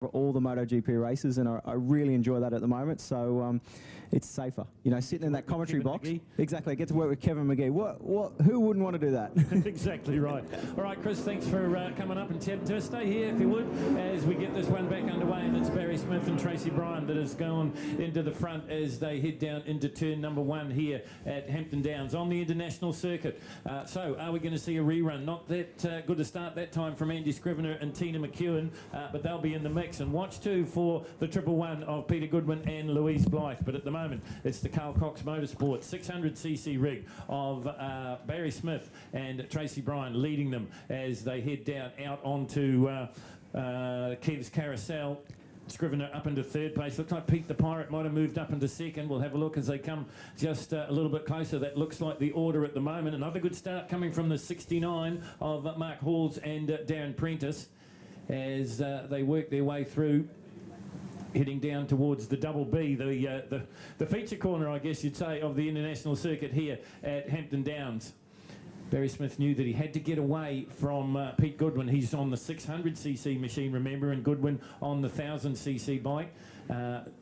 all the MotoGP races, and I really enjoy that at the moment. So it's safer, you know, sitting in that commentary box. Exactly, I get to work with Kevin McGee. Who wouldn't want to do that? Exactly right. All right, Chris, thanks for coming up and chatting to us. Stay here if you would as we get this one back underway, and it's Barry Smith and Tracy Bryan that has gone into the front as they head down into turn number 1 here at Hampton Downs on the international circuit. So are we going to see a rerun? Not that good to start that time from Andy Scrivener and Tina McEwen, but they'll be in the mix. And watch too for the 111 of Peter Goodwin and Louise Blythe. But at the moment, it's the Carl Cox Motorsport 600cc rig of Barry Smith and Tracy Bryan leading them as they head down out onto Ctas Carousel. Scrivener up into 3rd place. Looks like Pete the Pirate might have moved up into 2nd. We'll have a look as they come just a little bit closer. That looks like the order at the moment. Another good start coming from the 69 of Mark Halls and Darren Prentice as they work their way through, heading down towards the Double B, the feature corner, I guess you'd say, of the international circuit here at Hampton Downs. Barry Smith knew that he had to get away from Pete Goodwin. He's on the 600cc machine, remember, and Goodwin on the 1000cc bike.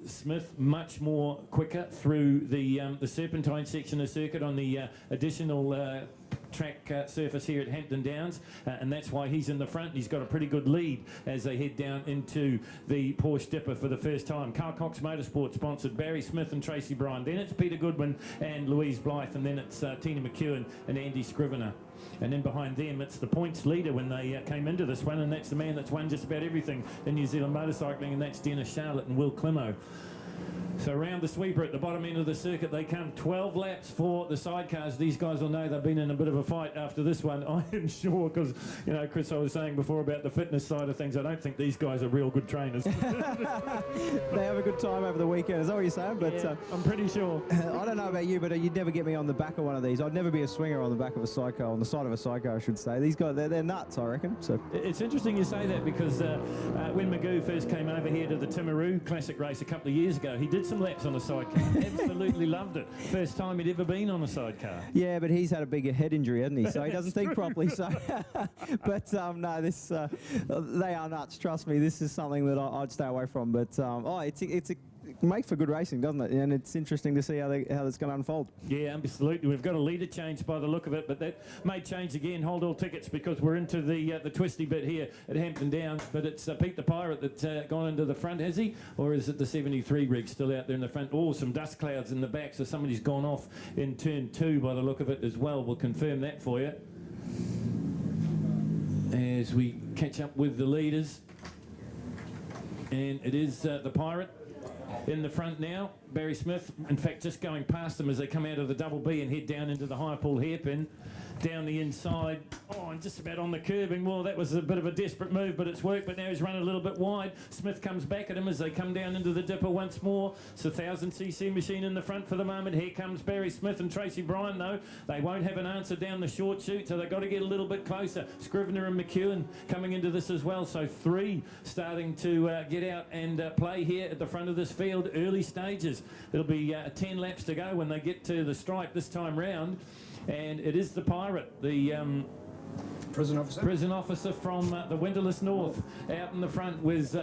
Smith much more quicker through the serpentine section of circuit on the additional track surface here at Hampton Downs, and that's why he's in the front. He's got a pretty good lead as they head down into the Porsche Dipper for the first time. Carl Cox Motorsport sponsored Barry Smith and Tracy Bryan. Then it's Peter Goodwin and Louise Blythe, and then it's Tina McEwen and Andy Scrivener. And then behind them, it's the points leader when they came into this one, and that's the man that's won just about everything in New Zealand motorcycling, and that's Dennis Charlotte and Will Climo. So around the sweeper at the bottom end of the circuit, they come 12 laps for the sidecars. These guys will know they've been in a bit of a fight after this one, I am sure, because, you know, Chris, I was saying before about the fitness side of things, I don't think these guys are real good trainers. They have a good time over the weekend, is that what you're saying? But yeah, I'm pretty sure. I don't know about you, but you'd never get me on the back of one of these. I'd never be a swinger on the back of a sidecar, on the side of a sidecar, I should say. These guys, they're nuts, I reckon. So it's interesting you say that, because when Magoo first came over here to the Timaru Classic race a couple of years ago, he did some laps on a sidecar. Absolutely loved it. First time he'd ever been on a sidecar. Yeah, but he's had a big head injury, hasn't he? So he doesn't think properly. So, but no, this they are nuts. Trust me, this is something that I'd stay away from. But it makes for good racing, doesn't it? And it's interesting to see how it's going to unfold. Yeah, absolutely. We've got a leader change by the look of it, but that may change again. Hold all tickets, because we're into the twisty bit here at Hampton Downs. But it's Pete the Pirate that's gone into the front, has he? Or is it the 73 rig still out there in the front? Oh, some dust clouds in the back, so somebody's gone off in turn 2 by the look of it as well. We'll confirm that for you as we catch up with the leaders. And it is the Pirate in the front now. Barry Smith, in fact, just going past them as they come out of the Double B and head down into the high pool hairpin. Down the inside, and just about on the curbing. Well, that was a bit of a desperate move, but it's worked. But now he's run a little bit wide. Smith comes back at him as they come down into the Dipper once more. It's a 1000cc machine in the front for the moment. Here comes Barry Smith and Tracy Bryan, though. They won't have an answer down the short chute, so they've got to get a little bit closer. Scrivener and McEwen coming into this as well. So 3 starting to get out and play here at the front of this field. Early stages. It'll be 10 laps to go when they get to the stripe this time round. And it is the Pirate, the prison officer from the Windowless North, out in the front with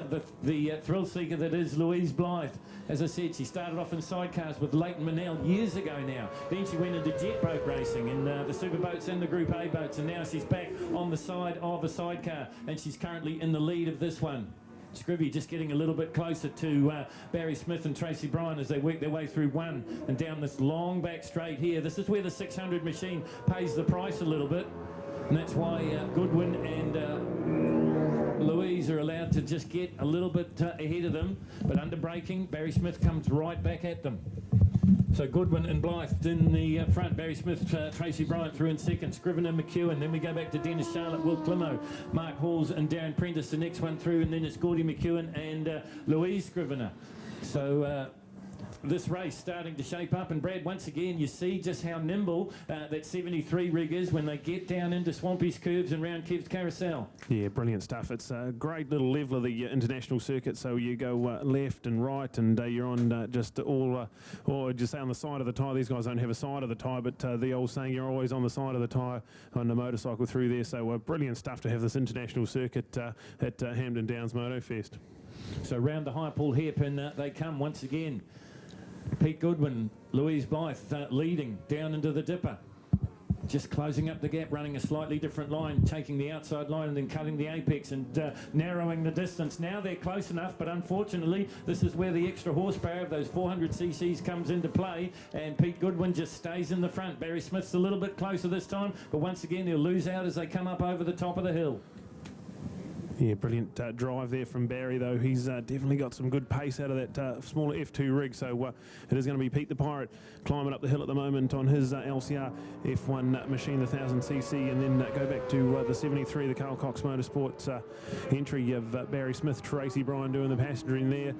the thrill seeker that is Louise Blythe. As I said, she started off in sidecars with Leighton Manel years ago now. Then she went into jet boat racing in the super boats and the Group A boats, and now she's back on the side of a sidecar, and she's currently in the lead of this one. Scrivy just getting a little bit closer to Barry Smith and Tracy Bryan as they work their way through one and down this long back straight here. This is where the 600 machine pays the price a little bit, and that's why Goodwin and Louise are allowed to just get a little bit ahead of them. But under braking, Barry Smith comes right back at them. So Goodwin and Blythe in the front. Barry Smith, Tracy Bryan through in second. Scrivener, McEwen. Then we go back to Dennis Charlotte, Will Climo, Mark Halls and Darren Prentice, the next one through. And then it's Gordy McEwen and Louise Scrivener. So this race starting to shape up, and Brad, once again you see just how nimble that 73 rig is when they get down into Swampy's curves and round Ctas Carousel. Yeah, brilliant stuff. It's a great little level of the international circuit, so you go left and right, and you're on just all, or just say on the side of the tyre. These guys don't have a side of the tyre, but the old saying, you're always on the side of the tyre on the motorcycle through there. So brilliant stuff to have this international circuit at Hampton Downs Moto Fest. So round the high pull hairpin they come once again. Pete Goodwin, Louise Blythe leading down into the dipper. Just closing up the gap, running a slightly different line, taking the outside line and then cutting the apex and narrowing the distance. Now they're close enough, but unfortunately, this is where the extra horsepower of those 400 cc's comes into play, and Pete Goodwin just stays in the front. Barry Smith's a little bit closer this time, but once again, he'll lose out as they come up over the top of the hill. Yeah, brilliant drive there from Barry, though. He's definitely got some good pace out of that smaller F2 rig, so it is going to be Pete the Pirate climbing up the hill at the moment on his LCR F1 machine, the 1000cc, and then go back to the 73, the Carl Cox Motorsports entry of Barry Smith, Tracy Bryan doing the passenger in there,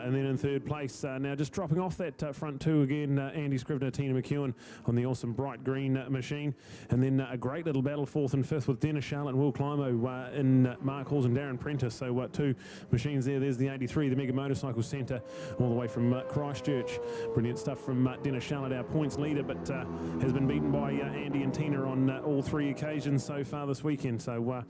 and then in third place, now just dropping off that front two again, Andy Scrivener, Tina McEwen on the awesome bright green machine, and then a great little battle fourth and fifth with Dennis Charlotte and Will Climo in Mark Hall and Darren Prentice. So two machines there. There's the 83, the Mega Motorcycle Centre, all the way from Christchurch. Brilliant stuff from Dennis Charlotte, our points leader, but has been beaten by Andy and Tina on all three occasions so far this weekend. So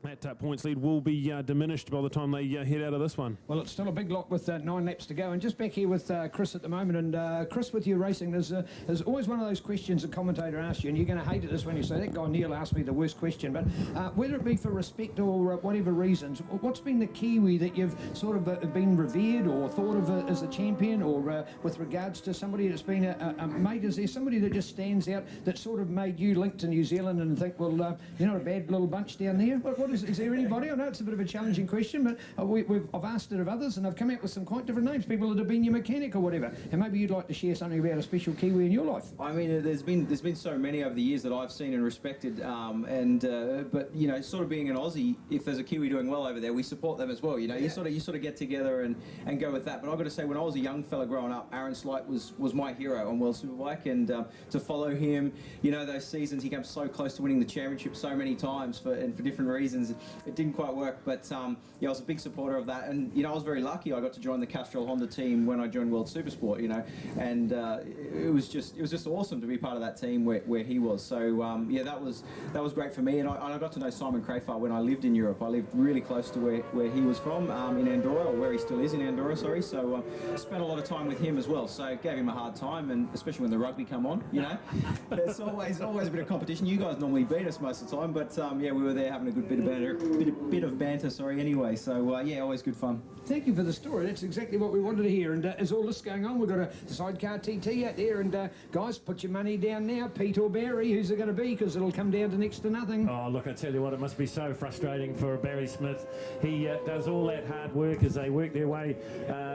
that points lead will be diminished by the time they head out of this one. Well, it's still a big lot with 9 laps to go. And just back here with Chris at the moment. And Chris, with your racing, there's always one of those questions a commentator asks you, and you're going to hate it this when you say, that guy Neil asked me the worst question. But whether it be for respect or whatever reasons, what's been the Kiwi that you've sort of been revered or thought of as a champion, or with regards to somebody that's been a mate? Is there somebody that just stands out that sort of made you link to New Zealand and think, well, you're not a bad little bunch down there? What is there anybody? I know it's a bit of a challenging question, but I've asked it of others, and I've come out with some quite different names, people that have been your mechanic or whatever. And maybe you'd like to share something about a special Kiwi in your life. I mean, there's been so many over the years that I've seen and respected, but you know, sort of being an Aussie, if there's a Kiwi doing well over there, we support them as well. You know, you sort of get together and go with that. But I've got to say, when I was a young fella growing up, Aaron Slight was my hero on World Superbike, and to follow him, you know, those seasons he came so close to winning the championship so many times for different reasons. It didn't quite work, but yeah, I was a big supporter of that, and you know, I was very lucky. I got to join the Castrol Honda team when I joined World Supersport, you know, and it was just awesome to be part of that team where he was. So yeah, that was great for me, and I got to know Simon Crafar when I lived in Europe. I lived really close to where he was from, in Andorra, or where he still is in Andorra, sorry. So spent a lot of time with him as well. So gave him a hard time, and especially when the rugby come on, you know, there's always a bit of competition. You guys normally beat us most of the time, but yeah, we were there having a good bit of banter, sorry, anyway. So yeah, always good fun. Thank you for the story. That's exactly what we wanted to hear. And as all this going on, we've got a sidecar TT out there, and guys, put your money down now. Pete or Barry, who's it going to be? Because it'll come down to next to nothing. Oh, look, I tell you what, it must be so frustrating for Barry Smith. He does all that hard work as they work their way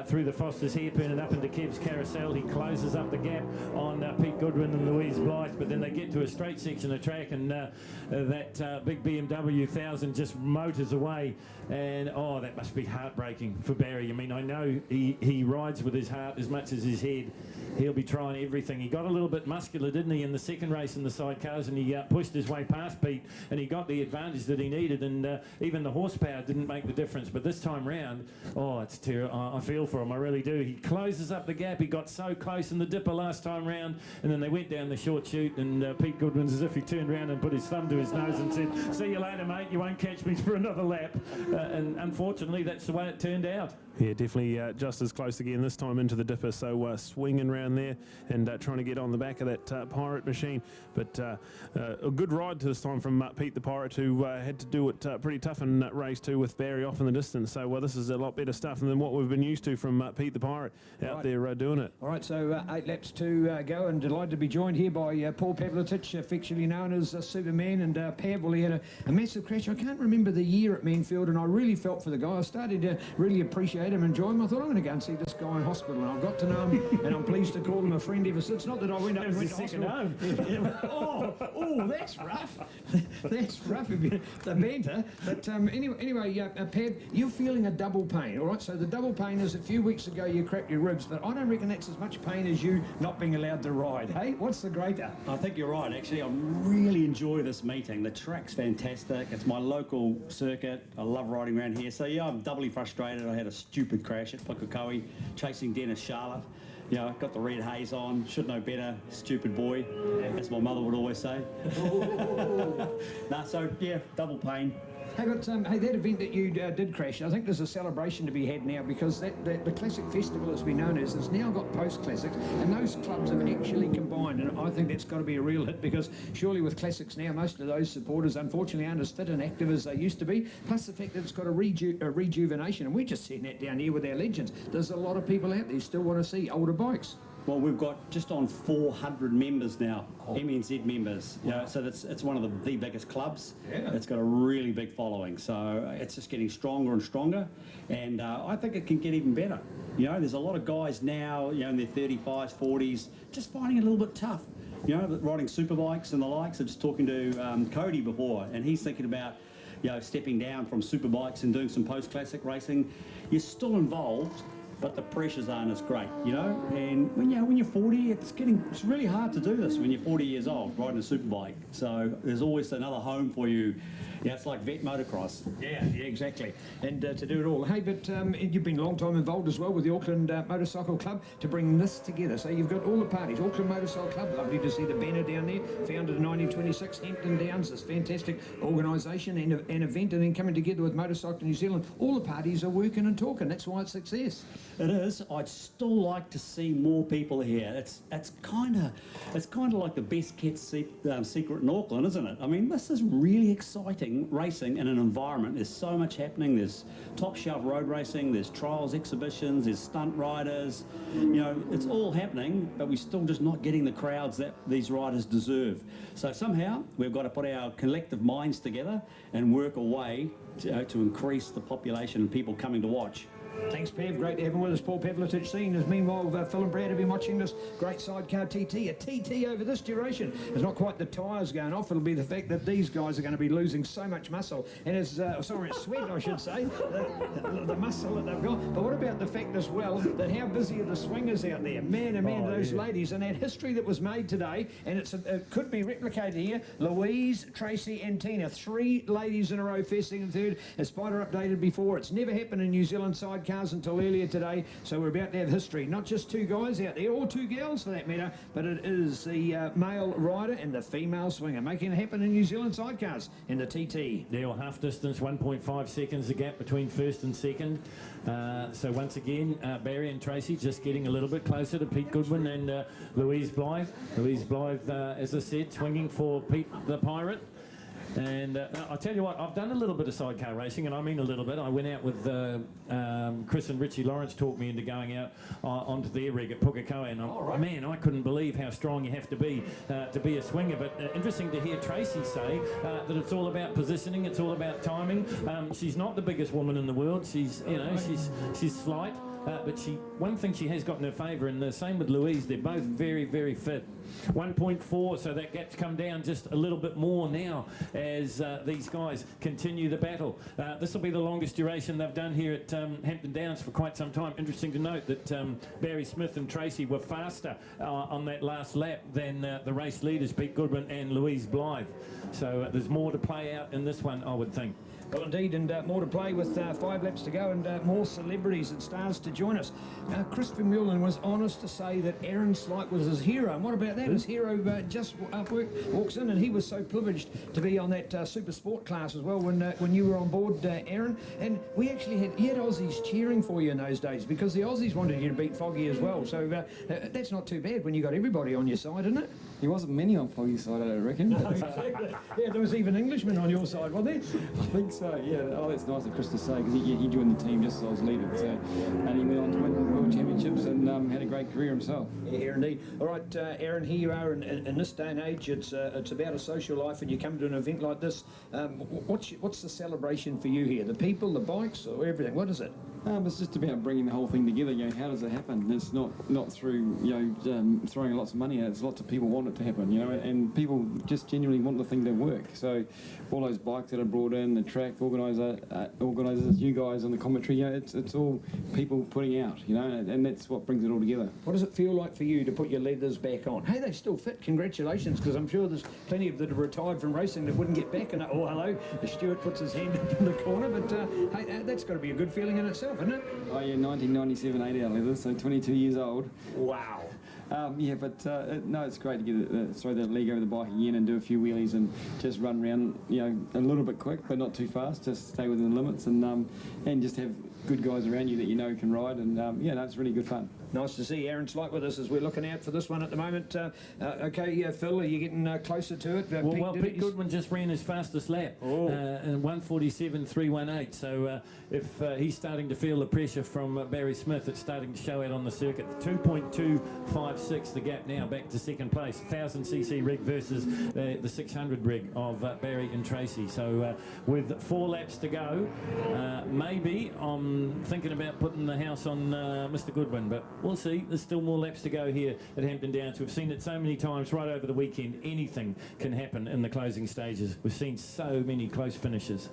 through the Foster's hairpin and up into Kev's carousel. He closes up the gap on Pete Goodwin and Louise Blythe, but then they get to a straight section of track, and that big BMW 1000 just motors away, and oh, that must be heartbreaking for Barry. I mean, I know he rides with his heart as much as his head. He'll be trying everything. He got a little bit muscular, didn't he, in the second race in the sidecars, and he pushed his way past Pete, and he got the advantage that he needed, and even the horsepower didn't make the difference. But this time round, oh, it's terrible. I feel for him, I really do. He closes up the gap. He got so close in the dipper last time round, and then they went down the short chute, and Pete Goodwin's as if he turned around and put his thumb to his nose and said, "See you later, mate. You won't catch me for another lap." And unfortunately, that's the way it turned out. Yeah, definitely just as close again this time into the dipper, so swinging around there and trying to get on the back of that Pirate machine. But a good ride to this time from Pete the Pirate, who had to do it pretty tough in race 2 with Barry off in the distance. So this is a lot better stuff than what we've been used to from Pete the Pirate out there doing it. All right, so 8 laps to go, and delighted to be joined here by Paul Pavletich, affectionately known as Superman. And Pav, well, he had a massive crash. I can't remember the year at Manfield, and I really felt for the guy. I started to really appreciate him, enjoy him. I thought, I'm going to go and see this guy in hospital, and I've got to know him, and I'm pleased to call him a friend ever since. Not that I went up and went to hospital. Oh, that's rough. That's rough, the banter. But anyway, Pav, you're feeling a double pain, all right? So the double pain is a few weeks ago you cracked your ribs, but I don't reckon that's as much pain as you not being allowed to ride. Hey, what's the greater? I think you're right, actually. I really enjoy this meeting. The track's fantastic. It's my local circuit. I love riding around here. So yeah, I'm doubly frustrated. I had a stupid crash at Pukekohe, chasing Dennis Charlotte. You know, got the red haze on, should know better, stupid boy, as my mother would always say. So yeah, double pain. Hey, but hey, that event that you did crash, I think there's a celebration to be had now, because the Classic Festival, as we know as, has now got post-Classics, and those clubs have actually combined, and I think that's got to be a real hit, because surely with Classics now, most of those supporters unfortunately aren't as fit and active as they used to be, plus the fact that it's got a rejuvenation, and we're just seeing that down here with our legends. There's a lot of people out there who still want to see older bikes. Well, we've got just on 400 members now, MNZ members. You know, so it's one of the biggest clubs. Yeah. It's got a really big following, so it's just getting stronger and stronger, and I think it can get even better. You know, there's a lot of guys now, you know, in their 35s, 40s, just finding it a little bit tough. You know, riding superbikes and the likes. I was just talking to Cody before, and he's thinking about, you know, stepping down from superbikes and doing some post-classic racing. You're still involved, but the pressures aren't as great, you know. And when you're 40, it's really hard to do this when you're 40 years old, riding a superbike. So there's always another home for you. Yeah, it's like vet motocross. Yeah, exactly. And to do it all. Hey, but you've been a long time involved as well with the Auckland Motorcycle Club to bring this together. So you've got all the parties. Auckland Motorcycle Club, lovely to see the banner down there. Founded in 1926, Hampton Downs, this fantastic organisation and an event, and then coming together with Motorcycle New Zealand. All the parties are working and talking. That's why it's success. It is. I'd still like to see more people here. It's kind of like the best kept secret in Auckland, isn't it? I mean, this is really exciting racing in an environment. There's so much happening. There's top shelf road racing. There's trials, exhibitions. There's stunt riders. You know, it's all happening, but we're still just not getting the crowds that these riders deserve. So somehow we've got to put our collective minds together and work a way to increase the population and people coming to watch. Thanks, Pav. Great to have him with us. Paul Pavletich seeing as meanwhile Phil and Brad have been watching this great sidecar TT. A TT over this duration. It's not quite the tyres going off. It'll be the fact that these guys are going to be losing so much muscle. And it's sweat, I should say. The muscle that they've got. But what about the fact as well that how busy are the swingers out there? Man, oh man, those ladies. And that history that was made today, and it could be replicated here. Louise, Tracy and Tina. 3 ladies in a row, first, second, third. As Spider updated before, it's never happened in New Zealand sidecars until earlier today, so we're about to have history. Not just 2 guys out there, or 2 girls for that matter, but it is the male rider and the female swinger making it happen in New Zealand sidecars in the TT. Yeah, well, half distance, 1.5 seconds the gap between first and second. So once again, Barry and Tracy just getting a little bit closer to Pete Goodwin and Louise Blythe. Louise Blythe, as I said, swinging for Pete the Pirate. And I'll tell you what, I've done a little bit of sidecar racing, and I mean a little bit. I went out with Chris and Richie Lawrence talked me into going out onto their rig at Pukekohe, and man, I couldn't believe how strong you have to be a swinger. But interesting to hear Tracy say that it's all about positioning, it's all about timing. She's not the biggest woman in the world. She's she's slight. But one thing she has got in her favour, and the same with Louise, they're both very, very fit. 1.4, so that gap's come down just a little bit more now as these guys continue the battle. This will be the longest duration they've done here at Hampton Downs for quite some time. Interesting to note that Barry Smith and Tracy were faster on that last lap than the race leaders, Pete Goodwin and Louise Blythe. So there's more to play out in this one, I would think. Well, indeed, and more to play with 5 laps to go and more celebrities and stars to join us. Christopher Mullen was honest to say that Aaron Slight was his hero. And what about that? His hero just walks in, and he was so privileged to be on that super sport class as well when you were on board, Aaron. And we actually had Aussies cheering for you in those days because the Aussies wanted you to beat Foggy as well. So that's not too bad when you got everybody on your side, isn't it? There wasn't many on Foggy's side, I reckon. No, exactly. Yeah, there was even Englishmen on your side, wasn't there? I think so, yeah. Oh, that's nice of Chris to say, because he joined the team just as I was leaving. So, and he went on to win World Championships and had a great career himself. Yeah, indeed. All right, Aaron, here you are in this day and age. It's about a social life, and you come to an event like this. What's the celebration for you here? The people, the bikes, or everything? What is it? It's just about bringing the whole thing together. You know, how does it happen? It's not through throwing lots of money at it. It's lots of people want it to happen. You know, and people just genuinely want the thing to work. So all those bikes that are brought in, the track organisers, you guys on the commentary. You know, it's all people putting out. You know, and that's what brings it all together. What does it feel like for you to put your leathers back on? Hey, they still fit. Congratulations, because I'm sure there's plenty of that have retired from racing that wouldn't get back. And oh, hello, Stuart puts his hand up in the corner. But hey, that's got to be a good feeling in itself, isn't it? Oh yeah, 1997 8-hour leather, so 22 years old. Wow. Yeah, but no, it's great to get throw that leg over the bike again and do a few wheelies and just run around, a little bit quick, but not too fast. Just stay within the limits and just have good guys around you that you know can ride. And yeah, no, it's really good fun. Nice to see Aaron Slight with us as we're looking out for this one at the moment. Okay, Phil, are you getting closer to it? Pete Goodwin just ran his fastest lap, in 1:47.318. So if he's starting to feel the pressure from Barry Smith, it's starting to show out on the circuit. 2.256 the gap now, back to second place. 1000cc rig versus the 600 rig of Barry and Tracy. So with 4 laps to go, maybe I'm thinking about putting the house on Mr. Goodwin, but we'll see. There's still more laps to go here at Hampton Downs. We've seen it so many times right over the weekend. Anything can happen in the closing stages. We've seen so many close finishes.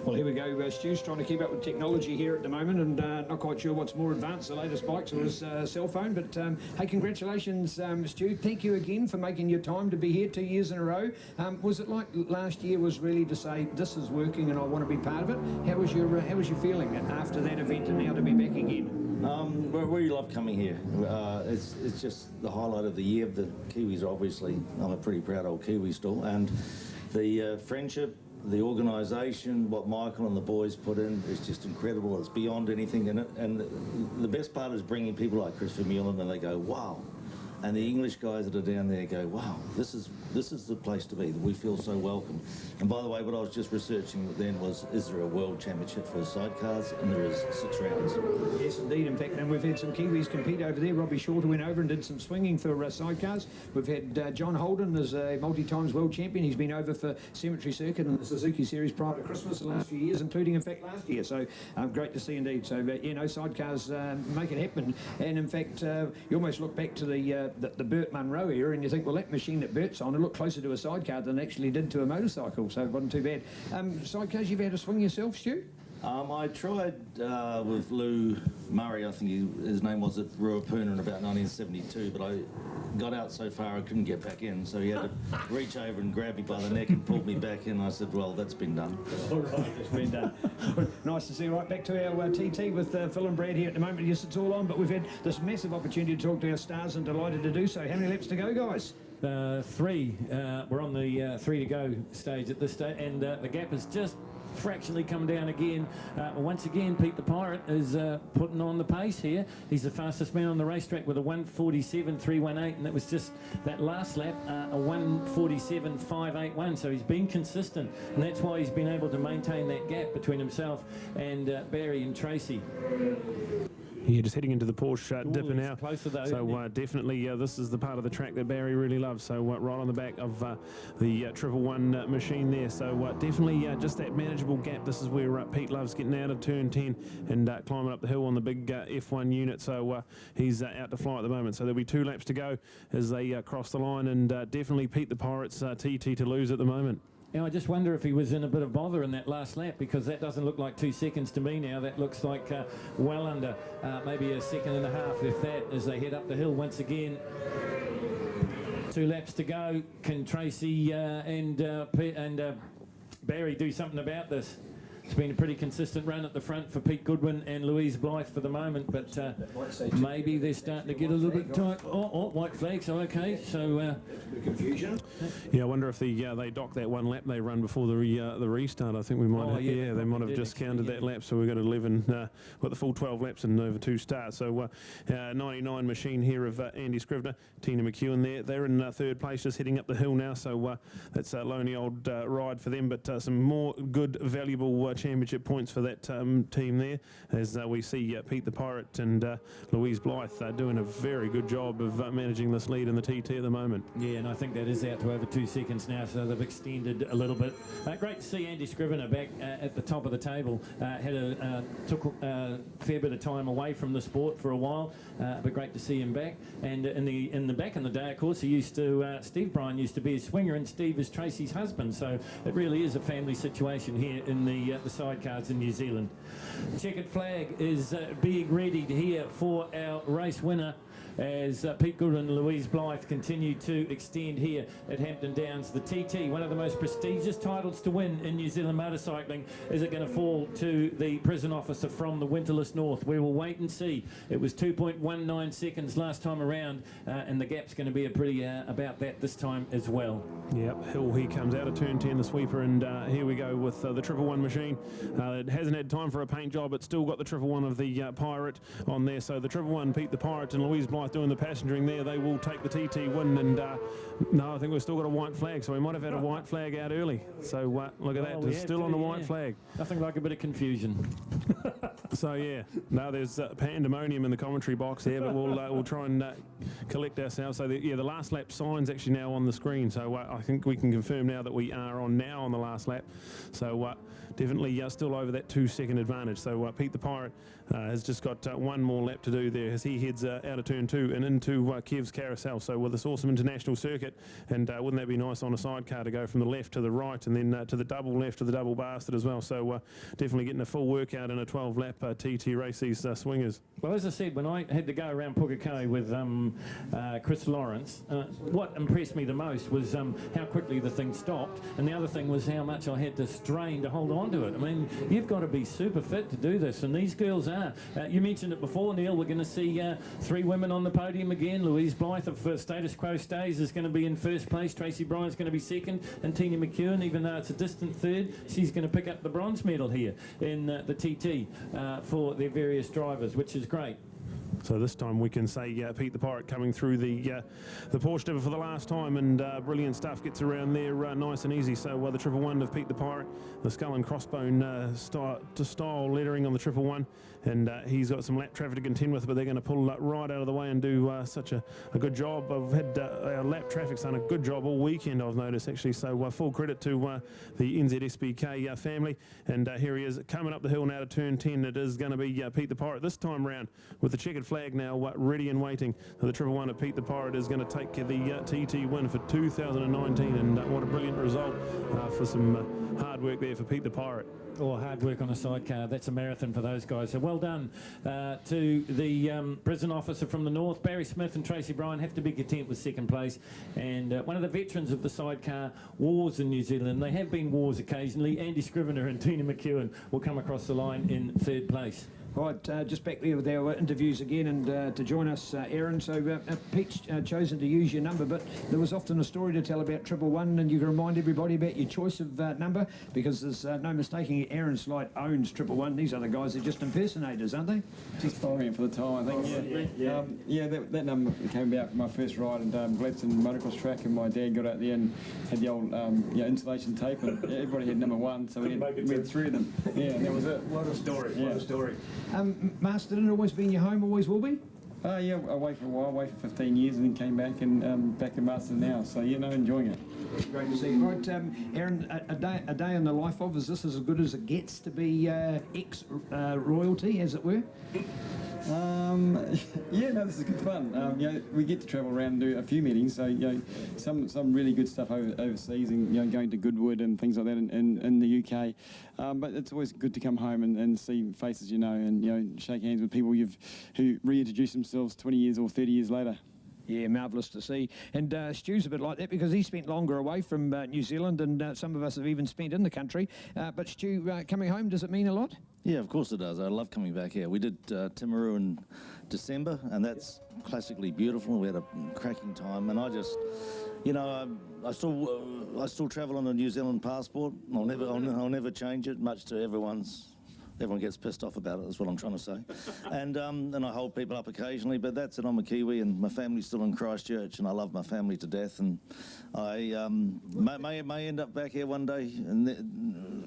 Well, here we go. Stu's trying to keep up with technology here at the moment, and not quite sure what's more advanced, the latest bikes or his cell phone. But hey, congratulations, Stu. Thank you again for making your time to be here 2 years in a row. Was it like last year was really to say this is working and I want to be part of it? How was your feeling after that event and now to be back again? We really love coming here. It's just the highlight of the year. The Kiwis, obviously, I'm a pretty proud old Kiwi still, and the friendship, the organisation, what Michael and the boys put in is just incredible. It's beyond anything, and the best part is bringing people like Chris Vermeulen and they go, wow. And the English guys that are down there go, wow, this is the place to be. We feel so welcome. And by the way, what I was just researching then was, is there a world championship for sidecars? And there is 6 rounds. Yes, indeed. In fact, and we've had some Kiwis compete over there. Robbie Shorter went over and did some swinging for sidecars. We've had John Holden as a multi-times world champion. He's been over for Cemetery Circuit and the Suzuki Series prior to Christmas the last few years, including, in fact, last year. So great to see indeed. So, sidecars make it happen. And in fact, you almost look back to the Burt Munro era and you think, well, that machine that Burt's on, it looked closer to a sidecar than it actually did to a motorcycle, so it wasn't too bad. Sidecars you've had to swing yourself, Stu? I tried with Lou Murray, I think his name was, at Ruapuna in about 1972, but I got out so far I couldn't get back in, so he had to reach over and grab me by the neck and pull me back in. I said, well, that's been done. All right, that's been done. Nice to see you. Right, back to our TT with Phil and Brad here at the moment. Yes, it's all on, but we've had this massive opportunity to talk to our stars and delighted to do so. How many laps to go, guys? 3. We're on the 3 to go stage at this stage, and the gap has just fractionally come down again. Once again, Pete the Pirate is putting on the pace here. He's the fastest man on the racetrack with a 1:47.318, and that was just that last lap, a 1:47.581. So he's been consistent, and that's why he's been able to maintain that gap between himself and Barry and Tracy. Yeah, just heading into the Porsche dipper now. Closer though, so definitely this is the part of the track that Barry really loves. So right on the back of the 111 machine there. So definitely just that manageable gap. This is where Pete loves getting out of turn 10 and climbing up the hill on the big F1 unit. So he's out to fly at the moment. So there'll be 2 laps to go as they cross the line, and definitely Pete the Pirate's TT to lose at the moment. Now, I just wonder if he was in a bit of bother in that last lap, because that doesn't look like 2 seconds to me now. That looks like well under, maybe a second and a half, if that, as they head up the hill once again. 2 laps to go. Can Tracy and Barry do something about this? It's been a pretty consistent run at the front for Pete Goodwin and Louise Blythe for the moment, but maybe they're starting to get a little bit tight. Oh, white flags. Oh, okay, so confusion. Yeah, I wonder if they dock that 1 lap they run before the restart. I think we might. They might have just counted that lap, so we've got 11, got the full 12 laps and over 2 starts. So 99 machine here of Andy Scrivener, Tina McEwen there. They're in 3rd place, just heading up the hill now. So that's a lonely old ride for them, but some more good, valuable championship points for that team there, as we see Pete the Pirate and Louise Blythe doing a very good job of managing this lead in the TT at the moment. Yeah, and I think that is out to over 2 seconds now, so they've extended a little bit. Great to see Andy Scrivener back at the top of the table. Took a fair bit of time away from the sport for a while, but great to see him back. And in the back in the day, of course, Steve Bryan used to be a swinger, and Steve is Tracy's husband, so it really is a family situation here in the sidecars in New Zealand. Checkered flag is being readied here for our race winner, as Pete Gould and Louise Blythe continue to extend here at Hampton Downs. The TT, one of the most prestigious titles to win in New Zealand motorcycling. Is it going to fall to the prison officer from the Winterless North? We will wait and see. It was 2.19 seconds last time around, and the gap's going to be about that this time as well. Yep, Hill, he comes out of turn 10, the sweeper, and here we go with the 111 machine. It hasn't had time for a paint job. It's still got the 111 of the Pirate on there. So the 111, Pete the Pirate and Louise Blythe doing the passengering there. They will take the TT win. And no, I think we've still got a white flag, so we might have had a white flag out early. So look at that, it's still on the white flag. Nothing like a bit of confusion. So yeah, no, there's pandemonium in the commentary box there, but we'll try and collect ourselves. So the last lap sign's actually now on the screen. So I think we can confirm now that we are on the last lap. So definitely still over that 2-second advantage. So Pete the Pirate has just got one more lap to do there as he heads out of turn 2 and into Kev's carousel. So with this awesome international circuit, and wouldn't that be nice on a sidecar to go from the left to the right and then to the double left to the double bastard as well. So definitely getting a full workout in a 12-lap TT race, these swingers. Well, as I said, when I had to go around Pukekohe with Chris Lawrence, what impressed me the most was how quickly the thing stopped, and the other thing was how much I had to strain to hold on to it. I mean, you've got to be super fit to do this, and these girls are. You mentioned it before, Neil, we're going to see 3 women on the podium again. Louise Blythe of Status Quo Stays is going to be in first place, Tracy Bryant's going to be second, and Tina McEwen, even though it's a distant third, she's going to pick up the bronze medal here in the TT for their various drivers, which is great. So this time we can say Pete the Pirate coming through the Porsche Diver for the last time, and brilliant stuff, gets around there nice and easy. So the 111 of Pete the Pirate, the skull and crossbone style lettering on the 111, and he's got some lap traffic to contend with, but they're going to pull right out of the way and do such a good job. I've had our lap traffic's done a good job all weekend, I've noticed actually, so full credit to the NZSBK family. And here he is coming up the hill now to turn 10. It is going to be Pete the Pirate this time round with the checkered flag now ready and waiting. The 111 of Pete the Pirate is going to take the TT win for 2019, and what a brilliant result for some hard work there for Pete the Pirate. Or hard work on a sidecar. That's a marathon for those guys. So well done to the prison officer from the north. Barry Smith and Tracy Bryan have to be content with second place. And one of the veterans of the sidecar wars in New Zealand, they have been wars occasionally, Andy Scrivener and Tina McEwen will come across the line in third place. Right, just back there with our interviews again, and to join us, Aaron. So Pete's chosen to use your number, but there was often a story to tell about 111, and you can remind everybody about your choice of number, because there's no mistaking it. Aaron Slight owns 111. These other guys are just impersonators, aren't they? Just borrowing it for the time, I think. That number came about from my first ride in Gladstone motocross track, and my dad got out there and had the old insulation tape, and everybody had number 1, so we had 3 of them. Yeah, and that was it. What a story! Yeah. What a story! Master, did it always been your home? Always will be? Yeah, away for a while, away for 15 years, and then came back and back in Marston now. So enjoying it. Great to see you. Right, Aaron, a day in the life of, is this as good as it gets to be ex-royalty, as it were? This is good fun. We get to travel around and do a few meetings, so some really good stuff overseas, and going to Goodwood and things like that in the UK. But it's always good to come home and see faces and shake hands with people who reintroduce themselves 20 years or 30 years later. Yeah, marvellous to see. And Stu's a bit like that because he spent longer away from New Zealand, and some of us have even spent in the country. But Stu, coming home, does it mean a lot? Yeah, of course it does. I love coming back here. We did Timaru in December, and that's classically beautiful. We had a cracking time, and I just, I still travel on a New Zealand passport. I'll never change it, much to everyone gets pissed off about it, that's what I'm trying to say. And I hold people up occasionally, but that's it. I'm a Kiwi, and my family's still in Christchurch, and I love my family to death. And I may end up back here one day, and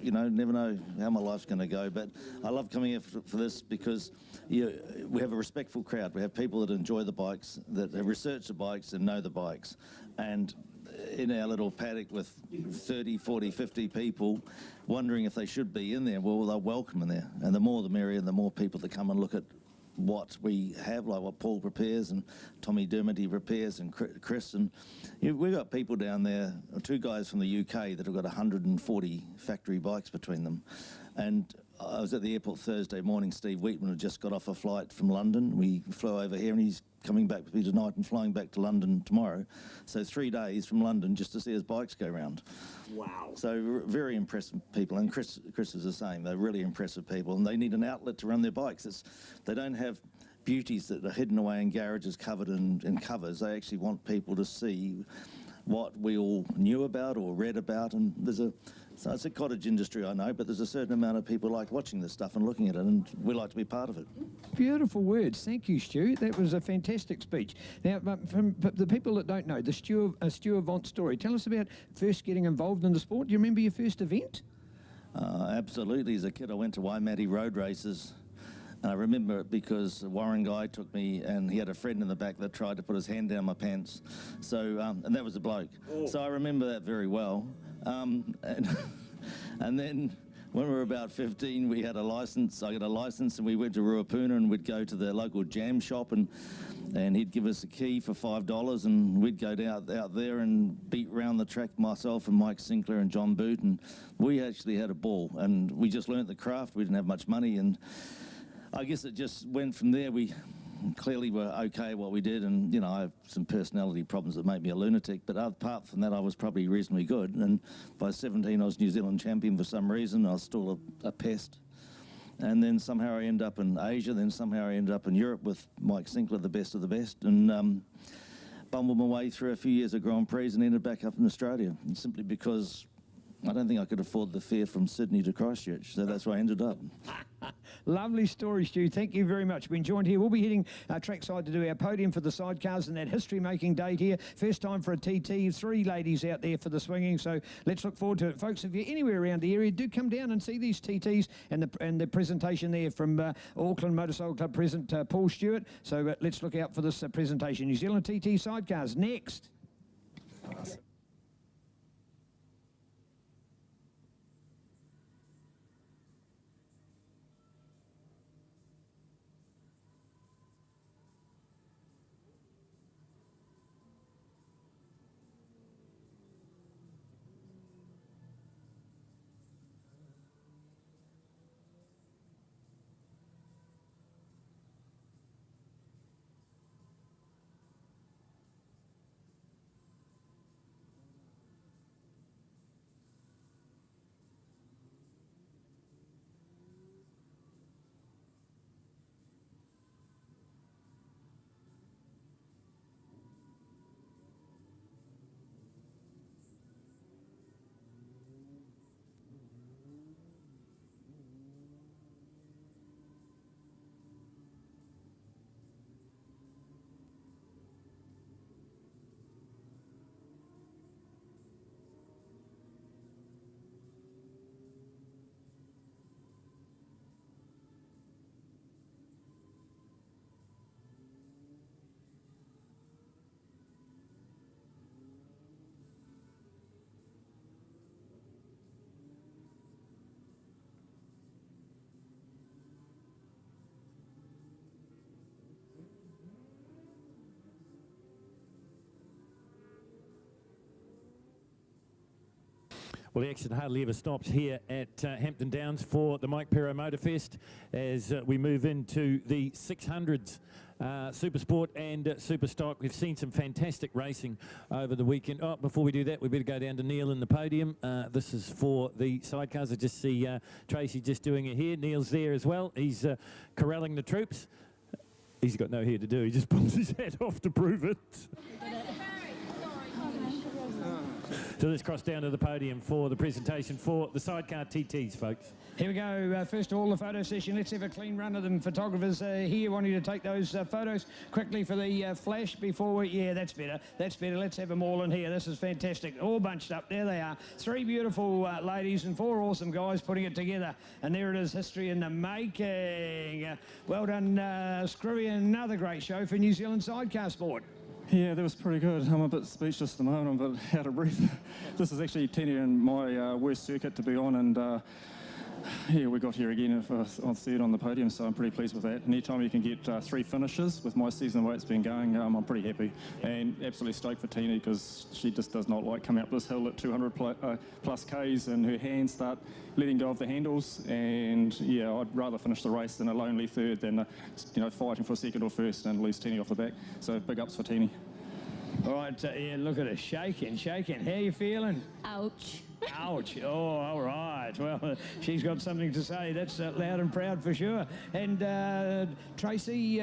never know how my life's going to go. But I love coming here for this because we have a respectful crowd. We have people that enjoy the bikes, that have researched the bikes and know the bikes. And in our little paddock with 30, 40, 50 people wondering if they should be in there, well, they're welcome in there. And the more the merrier, and the more people that come and look at what we have, like what Paul prepares and Tommy Dermody prepares and Chris. And we've got people down there, 2 guys from the UK that have got 140 factory bikes between them. And I was at the airport Thursday morning. Steve Wheatman had just got off a flight from London. We flew over here, and he's coming back with me tonight and flying back to London tomorrow. So 3 days from London just to see his bikes go round. Wow. So very impressive people, and Chris is the same. They're really impressive people, and they need an outlet to run their bikes. They don't have beauties that are hidden away in garages covered in covers. They actually want people to see what we all knew about or read about, and so it's a cottage industry, I know, but there's a certain amount of people like watching this stuff and looking at it, and we like to be part of it. Beautiful words. Thank you, Stu. That was a fantastic speech. Now, but the people that don't know, the Stu Avant story, tell us about first getting involved in the sport. Do you remember your first event? Absolutely. As a kid, I went to Waimate road races. And I remember it because a Warren guy took me, and he had a friend in the back that tried to put his hand down my pants. So, and that was a bloke. Oh. So I remember that very well. And then when we were about 15, we had a license. I got a license, and we went to Ruapuna, and we'd go to the local jam shop, and he'd give us a key for $5, and we'd go out there and beat around the track, myself and Mike Sinclair and John Boot, and we actually had a ball, and we just learnt the craft. We didn't have much money, and I guess it just went from there. We clearly were okay at what we did, and, you know, I have some personality problems that make me a lunatic, but apart from that, I was probably reasonably good. And by 17, I was New Zealand champion for some reason. I was still a pest. And then somehow I ended up in Asia, then somehow I ended up in Europe with Mike Sinclair, the best of the best, and bumbled my way through a few years of Grand Prix and ended back up in Australia, and simply because I don't think I could afford the fare from Sydney to Christchurch, so that's where I ended up. Lovely story, Stu. Thank you very much. Been joined here. We'll be heading trackside to do our podium for the sidecars and that history-making date here. First time for a TT. 3 ladies out there for the swinging, so let's look forward to it. Folks, if you're anywhere around the area, do come down and see these TTs and the presentation there from Auckland Motorcycle Club President Paul Stewart. So let's look out for this presentation. New Zealand TT sidecars next. Well, the action hardly ever stops here at Hampton Downs for the Mike Pero Motorfest as we move into the 600s. Super Sport and Super Stock. We've seen some fantastic racing over the weekend. Oh, before we do that, we better go down to Neil in the podium. This is for the sidecars. I just see Tracy just doing it here. Neil's there as well. He's corralling the troops. He's got no hair to do. He just pulls his hat off to prove it. So let's cross down to the podium for the presentation for the sidecar TTs, folks. Here we go. First of all, the photo session. Let's have a clean run of them. Photographers here wanting to take those photos quickly for the flash before we... Yeah, that's better. That's better. Let's have them all in here. This is fantastic. All bunched up. There they are. 3 beautiful ladies and 4 awesome guys putting it together. And there it is, history in the making. Well done, Screwy. Another great show for New Zealand sidecar sport. Yeah, that was pretty good. I'm a bit speechless at the moment. I'm a bit out of breath. This is actually Tenny and my worst circuit to be on, and Yeah, we got here again on third on the podium, so I'm pretty pleased with that. Anytime you can get 3 finishes with my season, the way it's been going, I'm pretty happy. And absolutely stoked for Tina, because she just does not like coming up this hill at 200 plus Ks, and her hands start letting go of the handles. And yeah, I'd rather finish the race in a lonely third than fighting for second or first and lose Tina off the back. So big ups for Tina. All right, yeah, look at her shaking. How you feeling? Ouch. Ouch. Oh, all right. Well, she's got something to say. That's loud and proud for sure. And Tracy,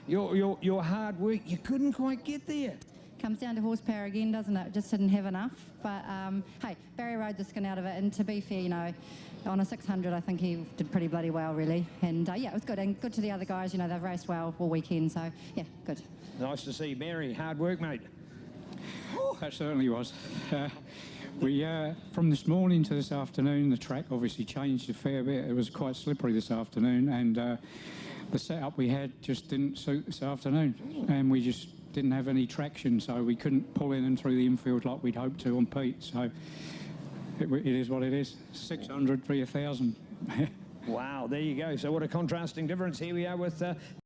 your hard work, you couldn't quite get there. Comes down to horsepower again, doesn't it? Just didn't have enough. But hey, Barry rode the skin out of it. And to be fair, on a 600, I think he did pretty bloody well, really. And yeah, it was good. And good to the other guys. They've raced well all weekend. So yeah, good. Nice to see Barry. Hard work, mate. That certainly was. We from this morning to this afternoon, the track obviously changed a fair bit. It was quite slippery this afternoon, and the setup we had just didn't suit this afternoon, and we just didn't have any traction, so we couldn't pull in and through the infield like we'd hoped to on Pete. So it is what it is. 600, 3,000. Wow, there you go. So what a contrasting difference. Here we are with